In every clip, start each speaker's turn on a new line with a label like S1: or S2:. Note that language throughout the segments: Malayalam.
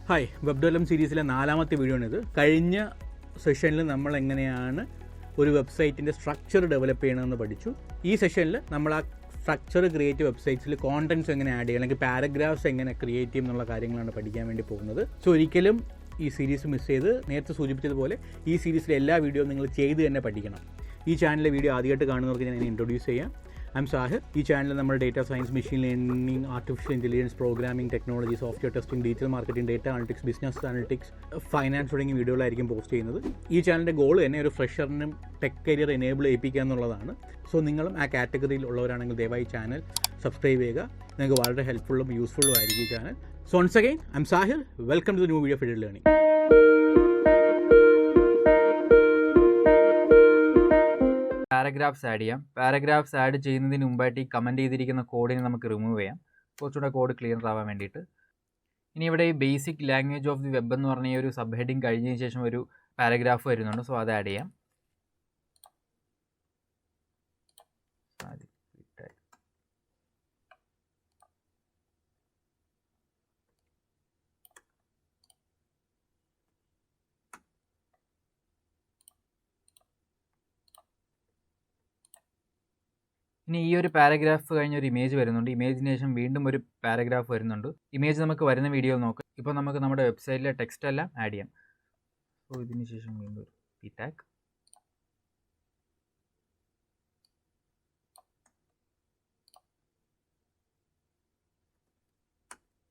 S1: ഹായ്, വെബ് ഡെവലപ്മെൻറ്റ് സീരീസിലെ 4ാമത്തെ വീഡിയോ ആണിത്. കഴിഞ്ഞ സെഷനിൽ നമ്മൾ എങ്ങനെയാണ് ഒരു വെബ്സൈറ്റിൻ്റെ സ്ട്രക്ചർ ഡെവലപ്പ് ചെയ്യണമെന്ന് പഠിച്ചു. ഈ സെഷനിൽ നമ്മൾ ആ സ്ട്രക്ചർ ക്രിയേറ്റ് വെബ്സൈറ്റ്സിൽ കോണ്ടൻറ്റ്സ് എങ്ങനെ ആഡ് ചെയ്യും, അല്ലെങ്കിൽ പാരഗ്രാഫ്സ് എങ്ങനെ ക്രിയേറ്റ് ചെയ്യും എന്നുള്ള കാര്യങ്ങളാണ് പഠിക്കാൻ വേണ്ടി പോകുന്നത്. സോ ഒരിക്കലും ഈ സീരീസ് മിസ് ചെയ്ത്, നേരത്തെ സൂചിപ്പിച്ചതുപോലെ ഈ സീരീസിലെ എല്ലാ വീഡിയോയും നിങ്ങൾ ചെയ്ത് തന്നെ പഠിക്കണം. ഈ ചാനലിലെ വീഡിയോ ആദ്യമായിട്ട് കാണുന്നവർക്ക് ഞാൻ ഇൻട്രൊഡ്യൂസ് ചെയ്യാം. I am Sahir. ഈ ചാനലിൽ നമ്മൾ data science, machine learning, artificial intelligence, programming, technology, software testing, digital marketing, data analytics, business analytics, finance തുടങ്ങിയ വീഡിയോകളായിരിക്കും പോസ്റ്റ് ചെയ്യുന്നത്. ഈ ചാനലിൻ്റെ ഗോൾ തന്നെ ഒരു ഫ്രഷറിനും ടെക് കരിയർ എനേബിൾ ചെയ്യിപ്പിക്കുക എന്നുള്ളതാണ്. സോ നിങ്ങളും ആ കാറ്റഗറിയിൽ ഉള്ളവരാണെങ്കിൽ ദയവായി ചാനൽ സബ്സ്ക്രൈബ് ചെയ്യുക. നിങ്ങൾക്ക് വളരെ ഹെൽപ്ഫുള്ളും യൂസ്ഫുള്ളും ആയിരിക്കും ഈ channel. So once again I am Sahir. Welcome to the new video of digital learning.
S2: Paragraphs add ചെയ്യാം. പാരഗ്രാഫ്സ് ആഡ് ചെയ്യുന്നതിന് മുമ്പായിട്ട് ഈ കമൻറ്റ് ചെയ്തിരിക്കുന്ന കോഡിനെ നമുക്ക് റിമൂവ് ചെയ്യാം, കുറച്ചുകൂടെ കോഡ് ക്ലിയർ ആവാൻ വേണ്ടിയിട്ട്. ഇനി ഇവിടെ ഈ basic language of the web എന്ന് പറഞ്ഞ ഒരു സബ് ഹെഡിങ് കഴിഞ്ഞതിന് ശേഷം ഒരു പാരഗ്രാഫ് വരുന്നുണ്ട്. സോ അത് ആഡ് ചെയ്യാം. ഇനി ഈ ഒരു പാരഗ്രാഫ് കഴിഞ്ഞ ഒരു ഇമേജ് വരുന്നുണ്ട്. ഇമേജിന് ശേഷം വീണ്ടും ഒരു പാരഗ്രാഫ് വരുന്നുണ്ട്. ഇമേജ് നമുക്ക് വരുന്ന വീഡിയോയിൽ നോക്കാം. ഇപ്പോൾ നമുക്ക് നമ്മുടെ വെബ്സൈറ്റിലെ ടെക്സ്റ്റ് എല്ലാം ആഡ് ചെയ്യാം. സോ ഇതിന് ശേഷം വീണ്ടും ഒരു പി ടാഗ്.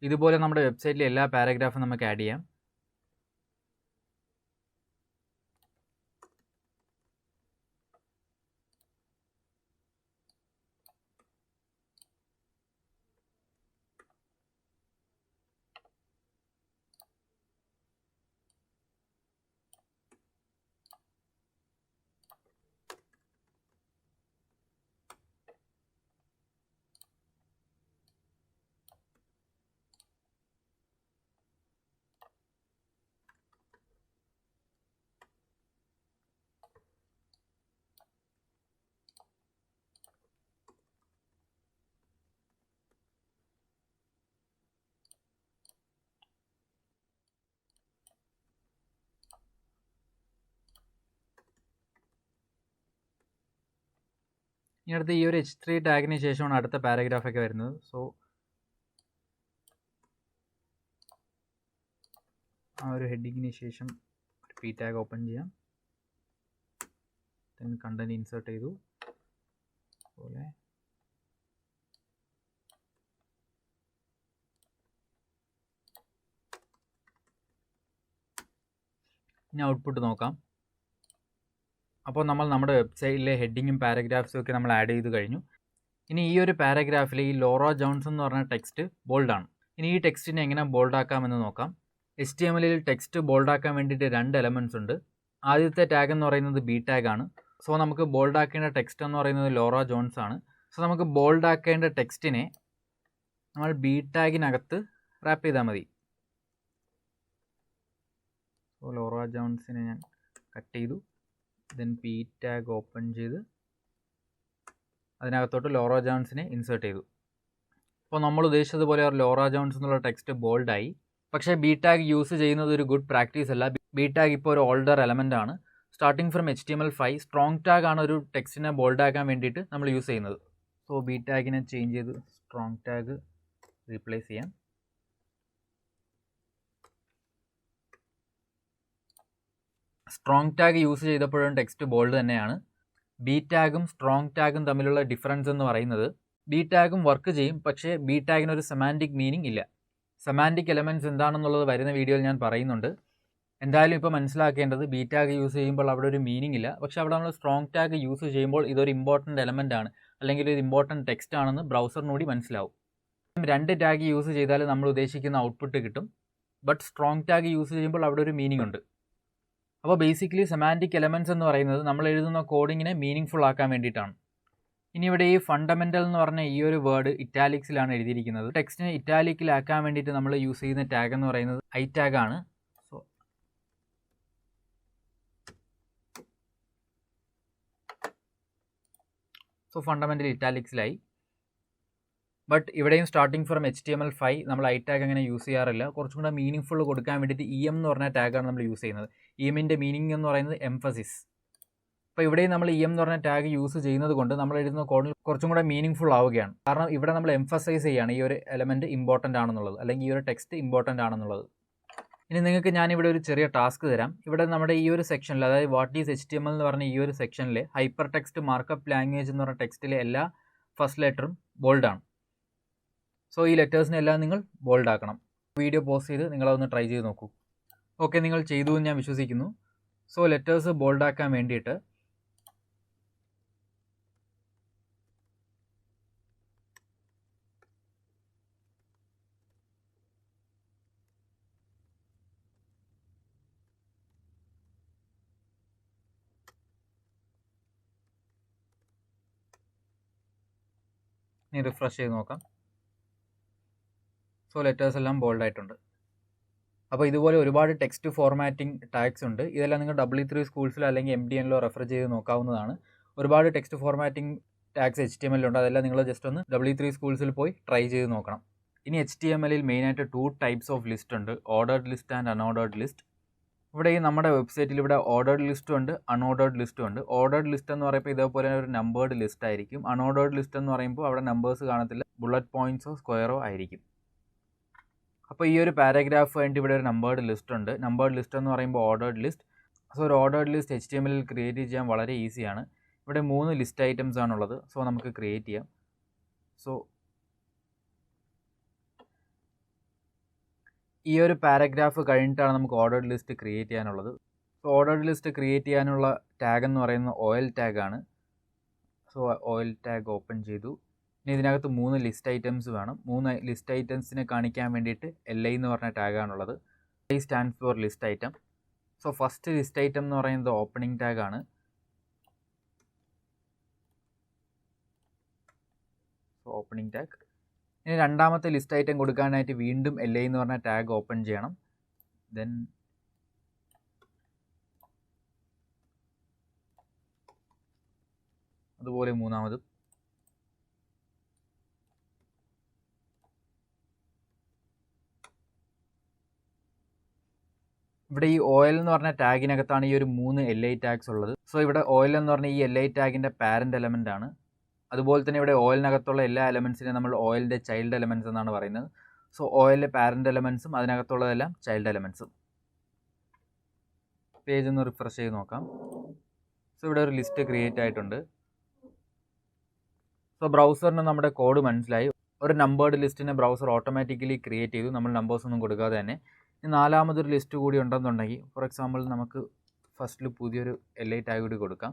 S2: ഇതുപോലെ നമ്മുടെ വെബ്സൈറ്റിലെ എല്ലാ പാരഗ്രാഫും നമുക്ക് ആഡ് ചെയ്യാം. ഇനി അടുത്ത് ഈ ഒരു H3 ടാഗിന് ശേഷമാണ് അടുത്ത പാരഗ്രാഫൊക്കെ വരുന്നത്. സോ ആ ഒരു ഹെഡിങ്ങിന് ശേഷം ഒരു പി ടാഗ് ഓപ്പൺ ചെയ്യാം. ദെൻ കണ്ടന്റ് ഇൻസേർട്ട് ചെയ്തു. അതുപോലെ ഇനി ഔട്ട്പുട്ട് നോക്കാം. അപ്പോൾ നമ്മൾ നമ്മുടെ വെബ്സൈറ്റിലെ ഹെഡിങ്ങും പാരഗ്രാഫ്സും ഒക്കെ നമ്മൾ ആഡ് ചെയ്ത് കഴിഞ്ഞു. ഇനി ഈ ഒരു പാരഗ്രാഫിൽ ഈ ലോറ ജോൺസ് എന്ന് പറഞ്ഞ ടെക്സ്റ്റ് ബോൾഡാണ്. ഇനി ഈ ടെക്സ്റ്റിനെ എങ്ങനെ ബോൾഡാക്കാമെന്ന് നോക്കാം. HTML ടെക്സ്റ്റ് ബോൾഡാക്കാൻ വേണ്ടിയിട്ട് 2 എലമെൻറ്റ്സ് ഉണ്ട്. ആദ്യത്തെ ടാഗ് എന്ന് പറയുന്നത് ബി ടാഗ് ആണ്. സോ നമുക്ക് ബോൾഡാക്കേണ്ട ടെക്സ്റ്റ് എന്ന് പറയുന്നത് ലോറ ജോൺസ് ആണ്. സോ നമുക്ക് ബോൾഡാക്കേണ്ട ടെക്സ്റ്റിനെ നമ്മൾ ബി ടാഗിനകത്ത് റാപ്പ് ചെയ്താൽ മതി. സോ ലോറ ജോൺസിനെ ഞാൻ കട്ട് ചെയ്തു. ദെൻ പി ടാഗ് ഓപ്പൺ ചെയ്ത് അതിനകത്തോട്ട് ലോറ ജോൺസിനെ ഇൻസേർട്ട് ചെയ്തു. അപ്പോൾ നമ്മൾ ഉദ്ദേശിച്ചതുപോലെ ലോറ ജോൺസ് എന്നുള്ള ടെക്സ്റ്റ് ബോൾഡായി. പക്ഷേ ബി ടാഗ് യൂസ് ചെയ്യുന്നത് ഒരു ഗുഡ് പ്രാക്ടീസ് അല്ല. ബി ടാഗ് ഇപ്പോൾ ഒരു ഓൾഡർ എലമെൻ്റ് ആണ്. Starting from HTML5 strong tag ആണ് ഒരു ടെക്സ്റ്റിനെ ബോൾഡാക്കാൻ വേണ്ടിയിട്ട് നമ്മൾ യൂസ് ചെയ്യുന്നത്. സോ ബി ടാഗിനെ ചേഞ്ച് ചെയ്ത് സ്ട്രോങ് ടാഗ് റീപ്ലേസ് ചെയ്യാം. സ്ട്രോങ് ടാഗ് യൂസ് ചെയ്തപ്പോഴും ടെക്സ്റ്റ് ബോൾഡ് തന്നെയാണ്. ബി ടാഗും സ്ട്രോങ് ടാഗും തമ്മിലുള്ള ഡിഫറൻസ് എന്ന് പറയുന്നത്, ബി ടാഗും വർക്ക് ചെയ്യും, പക്ഷേ ബി ടാഗിനൊരു സെമാൻറ്റിക് മീനിങ് ഇല്ല. സെമാൻറ്റിക് എലമെൻറ്റ്സ് എന്താണെന്നുള്ളത് വരുന്ന വീഡിയോയിൽ ഞാൻ പറയുന്നുണ്ട്. എന്തായാലും ഇപ്പോൾ മനസ്സിലാക്കേണ്ടത് ബി ടാഗ് യൂസ് ചെയ്യുമ്പോൾ അവിടെ ഒരു മീനിങ് ഇല്ല. പക്ഷേ അവിടെ നമ്മൾ സ്ട്രോങ് ടാഗ് യൂസ് ചെയ്യുമ്പോൾ ഇതൊരു ഇമ്പോർട്ടൻറ്റ് എലമെൻ്റ് ആണ്, അല്ലെങ്കിൽ ഒരു ഇമ്പോർട്ടൻറ്റ് ടെക്സ്റ്റ് ആണെന്ന് ബ്രൗസറിനൂടി മനസ്സിലാവും. 2 ടാഗ് യൂസ് ചെയ്താൽ നമ്മൾ ഉദ്ദേശിക്കുന്ന ഔട്ട്പുട്ട് കിട്ടും. ബട്ട് സ്ട്രോങ് ടാഗ് യൂസ് ചെയ്യുമ്പോൾ അവിടെ ഒരു മീനിങ് ഉണ്ട്. അപ്പോൾ ബേസിക്കലി സെമാൻറ്റിക് എലമെൻറ്റ്സ് എന്ന് പറയുന്നത് നമ്മൾ എഴുതുന്ന കോഡിങ്ങിനെ മീനിങ് ഫുൾ ആക്കാൻ വേണ്ടിയിട്ടാണ്. ഇനി ഇവിടെ ഈ ഫണ്ടമെൻ്റൽ എന്ന് പറഞ്ഞ ഈ ഒരു വേർഡ് ഇറ്റാലിക്സിലാണ് എഴുതിയിരിക്കുന്നത്. ടെക്സ്റ്റിനെ ഇറ്റാലിക്കിലാക്കാൻ വേണ്ടിയിട്ട് നമ്മൾ യൂസ് ചെയ്യുന്ന ടാഗ് എന്ന് പറയുന്നത് ഐ ടാഗ് ആണ്. സോ ഫണ്ടമെൻ്റൽ ഇറ്റാലിക്സിലായി. ബട്ട് ഇവിടെയും സ്റ്റാർട്ടിങ് ഫ്രം HTML5 നമ്മൾ ഐ ടാഗ് അങ്ങനെ യൂസ് ചെയ്യാറില്ല. കുറച്ചും കൂടെ മീനിങ് ഫുൾ കൊടുക്കാൻ വേണ്ടിയിട്ട് EM എന്ന് പറഞ്ഞ ടാഗാണ് നമ്മൾ യൂസ് ചെയ്യുന്നത്. EMൻ്റെ മീനിങ് എന്ന് പറയുന്നത് എംഫസിസ്. അപ്പോൾ ഇവിടെയും നമ്മൾ EM എന്ന് പറഞ്ഞ ടാഗ് യൂസ് ചെയ്യുന്നത് കൊണ്ട് നമ്മൾ എഴുതുന്ന കോഡിൽ കുറച്ചും കൂടെ മീനിങ് ഫുൾ ആവുകയാണ്. കാരണം ഇവിടെ നമ്മൾ എംഫസൈസ് ചെയ്യുകയാണ് ഈ ഒരു എലമെൻറ്റ് ഇമ്പോർട്ടൻ്റ് ആണെന്നുള്ളത്, അല്ലെങ്കിൽ ഈ ഒരു ടെക്സ്റ്റ് ഇമ്പോർട്ടൻ്റ് ആണെന്നുള്ളത്. ഇനി നിങ്ങൾക്ക് ഞാനിവിടെ ഒരു ചെറിയ ടാസ്ക് തരാം. ഇവിടെ നമ്മുടെ ഈ ഒരു സെക്ഷനിൽ, അതായത് വാട്ട് ഈസ് HTML എന്ന് പറഞ്ഞ ഈ ഒരു സെക്ഷനിൽ ഹൈപ്പർ ടെക്സ്റ്റ് മാർക്കപ്പ് ലാംഗ്വേജ് എന്ന് പറഞ്ഞ ടെക്സ്റ്റിലെ എല്ലാ ഫസ്റ്റ് ലെറ്ററും ബോൾഡാണ്. സോ ഈ ലെറ്റേഴ്സിനെല്ലാം നിങ്ങൾ ബോൾഡ് ആക്കണം. വീഡിയോ പോസ്റ്റ് ചെയ്ത് നിങ്ങളതൊന്ന് ട്രൈ ചെയ്ത് നോക്കൂ. ഓക്കെ, നിങ്ങൾ ചെയ്തു എന്ന് ഞാൻ വിശ്വസിക്കുന്നു. സോ ലെറ്റേഴ്സ് ബോൾഡ് ആക്കാൻ വേണ്ടിയിട്ട് ഇനി റിഫ്രഷ് ചെയ്ത് നോക്കാം. സോ ലെറ്റേഴ്സ് എല്ലാം ബോൾഡ് ആയിട്ടുണ്ട്. അപ്പോൾ ഇതുപോലെ ഒരുപാട് ടെക്സ്റ്റ് ഫോർമാറ്റിംഗ് ടാഗ്സ് ഉണ്ട്. ഇതെല്ലാം നിങ്ങൾ W3 സ്കൂൾസിലോ അല്ലെങ്കിൽ MDNലോ റെഫർ ചെയ്ത് നോക്കാവുന്നതാണ്. ഒരുപാട് ടെക്സ്റ്റ് ഫോർമാറ്റിംഗ് ടാഗ്സ് HTMLലുണ്ട്. അതെല്ലാം നിങ്ങൾ ജസ്റ്റ് ഒന്ന് W3 സ്കൂൾസിൽ പോയി ട്രൈ ചെയ്ത് നോക്കണം. ഇനി HTMLൽ മെയിനായിട്ട് 2 ടൈപ്സ് ഓഫ് ലിസ്റ്റ് ഉണ്ട്, ordered list and unordered list. ഇവിടെ ഈ നമ്മുടെ വെബ്സൈറ്റിൽ ഇവിടെ ഓർഡേർഡ് ലിസ്റ്റും ഉണ്ട്, അൺഓർഡേർഡ് ലിസ്റ്റും ഉണ്ട്. ഓർഡേർഡ് ലിസ്റ്റ് എന്ന് പറയുമ്പോൾ ഇതേപോലെ ഒരു നമ്പേർഡ് ലിസ്റ്റ് ആയിരിക്കും. അൺഓർഡേർഡ് ലിസ്റ്റ് എന്ന് പറയുമ്പോൾ അവിടെ നമ്പേഴ്സ് കാണത്തില്ല, ബുള്ളറ്റ് പോയിന്റ്സോ സ്ക്വയറോ ആയിരിക്കും. അപ്പോൾ ഈ ഒരു പാരഗ്രാഫ് വേണ്ടി ഇവിടെ ഒരു നമ്പേർഡ് ലിസ്റ്റ് ഉണ്ട്. നമ്പേർഡ് ലിസ്റ്റ് എന്ന് പറയുമ്പോൾ ഓർഡേർഡ് ലിസ്റ്റ്. സോ ഒരു ഓർഡേർഡ് ലിസ്റ്റ് HTMLൽ ക്രിയേറ്റ് ചെയ്യാൻ വളരെ ഈസിയാണ്. ഇവിടെ 3 ലിസ്റ്റ് ഐറ്റംസ് ആണുള്ളത്. സോ നമുക്ക് ക്രിയേറ്റ് ചെയ്യാം. സോ ഈ ഒരു പാരഗ്രാഫ് കഴിഞ്ഞിട്ടാണ് നമുക്ക് ഓർഡേർഡ് ലിസ്റ്റ് ക്രിയേറ്റ് ചെയ്യാനുള്ളത്. സോ ഓർഡേർഡ് ലിസ്റ്റ് ക്രിയേറ്റ് ചെയ്യാനുള്ള ടാഗ് എന്ന് പറയുന്നത് OL ടാഗാണ്. സോ OL ടാഗ് ഓപ്പൺ ചെയ്തു. ഇനി ഇതിനകത്ത് 3 ലിസ്റ്റ് ഐറ്റംസ് വേണം. 3 ലിസ്റ്റ് ഐറ്റംസിനെ കാണിക്കാൻ വേണ്ടിയിട്ട് LI എന്ന് പറഞ്ഞ ടാഗാണുള്ളത്. LI stands for list item. So first list item എന്ന് പറയുന്നത് ഓപ്പണിംഗ് ടാഗാണ്. So opening tag. ഇനി രണ്ടാമത്തെ ലിസ്റ്റ് ഐറ്റം കൊടുക്കാനായിട്ട് വീണ്ടും LI എന്ന് പറഞ്ഞ ടാഗ് ഓപ്പൺ ചെയ്യണം. ദെൻ അതുപോലെ മൂന്നാമതും. ഇവിടെ ഈ OL എന്ന് പറഞ്ഞ ടാഗിനകത്താണ് ഈ ഒരു 3 LI ടാഗ്സ് ഉള്ളത്. സോ ഇവിടെ OL എന്ന് പറഞ്ഞ ഈ LI ടാഗിൻ്റെ പാരൻ്റ് എലമെൻ്റ് ആണ്. അതുപോലെ തന്നെ ഇവിടെ OLനകത്തുള്ള എല്ലാ എലമെൻസിനെ നമ്മൾ OLൻ്റെ ചൈൽഡ് എലമെൻറ്റ്സ് എന്നാണ് പറയുന്നത്. സോ OLൻ്റെ പാരൻ്റ് എലമെൻറ്റ്സും അതിനകത്തുള്ളതെല്ലാം ചൈൽഡ് എലമെൻറ്റ്സും. പേജ് ഒന്ന് റിഫ്രഷ് ചെയ്ത് നോക്കാം. സോ ഇവിടെ ഒരു ലിസ്റ്റ് ക്രിയേറ്റ് ആയിട്ടുണ്ട്. സോ ബ്രൗസറിന് നമ്മുടെ കോഡ് മനസ്സിലായി. ഒരു നമ്പേർഡ് ലിസ്റ്റിനെ ബ്രൗസർ ഓട്ടോമാറ്റിക്കലി ക്രിയേറ്റ് ചെയ്തു, നമ്മൾ നമ്പേഴ്സ് ഒന്നും കൊടുക്കാതെ തന്നെ. ഇനി നാലാമതൊരു ലിസ്റ്റ് കൂടി ഉണ്ടെന്നുണ്ടെങ്കിൽ, ഫോർ എക്സാമ്പിൾ നമുക്ക് ഫസ്റ്റിൽ പുതിയൊരു LI ടാഗ് കൂടി കൊടുക്കാം.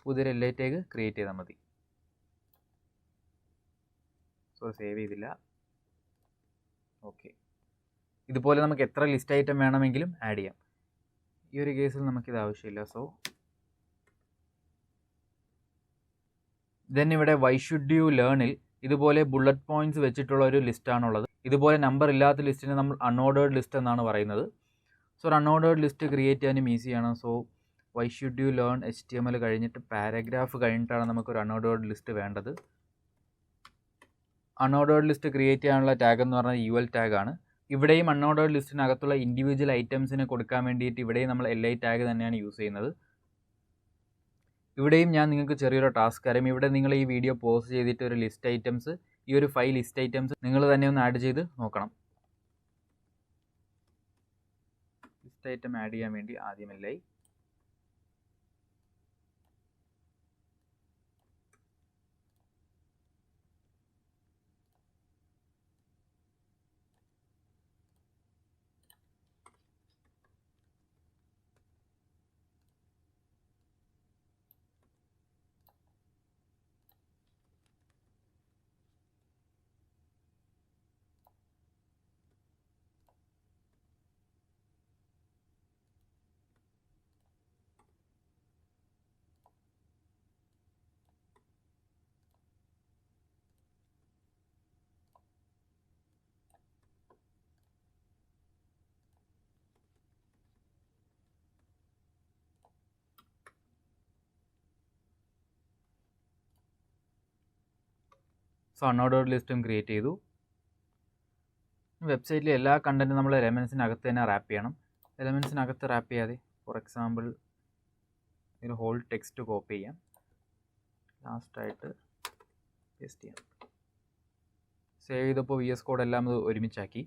S2: പുതിയൊരു LI ടാഗ് ക്രിയേറ്റ് ചെയ്താൽ മതി. സോ സേവ് ചെയ്തില്ല. ഓക്കെ, ഇതുപോലെ നമുക്ക് എത്ര ലിസ്റ്റ് ഐറ്റം വേണമെങ്കിലും ആഡ് ചെയ്യാം. ഈ ഒരു കേസിൽ നമുക്കിത് ആവശ്യമില്ല. സോ ദെൻ ഇവിടെ വൈ ഷുഡ് യു ലേണിൽ ഇതുപോലെ ബുള്ളറ്റ് പോയിന്റ്സ് വെച്ചിട്ടുള്ള ഒരു ലിസ്റ്റാണുള്ളത്. ഇതുപോലെ നമ്പർ ഇല്ലാത്ത ലിസ്റ്റിനെ നമ്മൾ അൺഓർഡേർഡ് ലിസ്റ്റ് എന്നാണ് പറയുന്നത്. സോ ഒരു അൺഓർഡേർഡ് ലിസ്റ്റ് ക്രിയേറ്റ് ചെയ്യാനും ഈസിയാണ്. So why should you learn HTML കഴിഞ്ഞിട്ട് പാരഗ്രാഫ് കഴിഞ്ഞിട്ടാണ് നമുക്കൊരു അൺഓർഡേർഡ് ലിസ്റ്റ് വേണ്ടത്. അൺഓർഡേർഡ് ലിസ്റ്റ് ക്രിയേറ്റ് ചെയ്യാനുള്ള ടാഗ് എന്ന് പറഞ്ഞാൽ UL ടാഗാണ്. ഇവിടെയും അൺഓർഡേർഡ് ലിസ്റ്റിനകത്തുള്ള ഇൻഡിവിജ്വൽ ഐറ്റംസിനെ കൊടുക്കാൻ വേണ്ടിയിട്ട് ഇവിടെയും നമ്മൾ LI ടാഗ് തന്നെയാണ് യൂസ് ചെയ്യുന്നത്. ഇവിടെയും ഞാൻ നിങ്ങൾക്ക് ചെറിയൊരു ടാസ്ക് തരാം. ഇവിടെ നിങ്ങൾ ഈ വീഡിയോ പോസ് ചെയ്തിട്ട് ഒരു ലിസ്റ്റ് ഐറ്റംസ്, ഈ ഒരു 5 ലിസ്റ്റ് ഐറ്റംസ് നിങ്ങൾ തന്നെ ഒന്ന് ആഡ് ചെയ്ത് നോക്കണം. ലിസ്റ്റ് ഐറ്റം ആഡ് ചെയ്യാൻ വേണ്ടി ആദ്യം LI, സോ അൺഓർഡേർഡ് ലിസ്റ്റും ക്രിയേറ്റ് ചെയ്തു. വെബ്സൈറ്റിലെ എല്ലാ കണ്ടൻറ്റും നമ്മൾ എലമെൻസിനകത്ത് തന്നെ റാപ്പ് ചെയ്യണം. എലമെൻസിനകത്ത് റാപ്പ് ചെയ്യാതെ ഫോർ എക്സാമ്പിൾ ഒരു ഹോൾ ടെക്സ്റ്റ് കോപ്പി ചെയ്യാം, ലാസ്റ്റായിട്ട് പേസ്റ്റ് ചെയ്യാം. സേവ് ചെയ്തപ്പോൾ VS കോഡ് എല്ലാം ഇത് ഒരുമിച്ചാക്കി.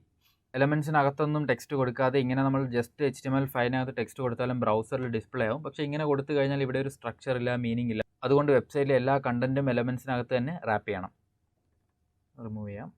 S2: എലമെൻസിനകത്തൊന്നും ടെക്സ്റ്റ് കൊടുക്കാതെ ഇങ്ങനെ നമ്മൾ ജസ്റ്റ് HTML ഫയലിനകത്ത് ടെക്സ്റ്റ് കൊടുത്താലും ബ്രൗസറിൽ ഡിസ്പ്ലേ ആവും. പക്ഷേ ഇങ്ങനെ കൊടുത്തു കഴിഞ്ഞാൽ ഇവിടെ ഒരു സ്ട്രക്ചർ ഇല്ല, മീനിങ് ഇല്ല. അതുകൊണ്ട് വെബ്സൈറ്റിലെ എല്ലാ കണ്ടൻറ്റും എലമെൻസിനകത്ത് തന്നെ റാപ്പ് ചെയ്യണം. റിമൂവ് ചെയ്യാം.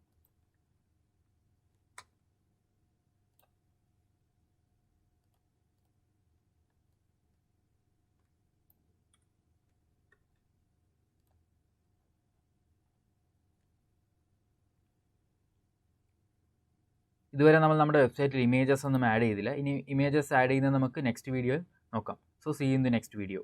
S2: ഇതുവരെ നമ്മൾ നമ്മുടെ വെബ്സൈറ്റിൽ ഇമേജസ് ഒന്നും ആഡ് ചെയ്തില്ല. ഇനി ഇമേജസ് ആഡ് ചെയ്യുന്നത് നമുക്ക് നെക്സ്റ്റ് വീഡിയോയിൽ നോക്കാം. So see in the next video.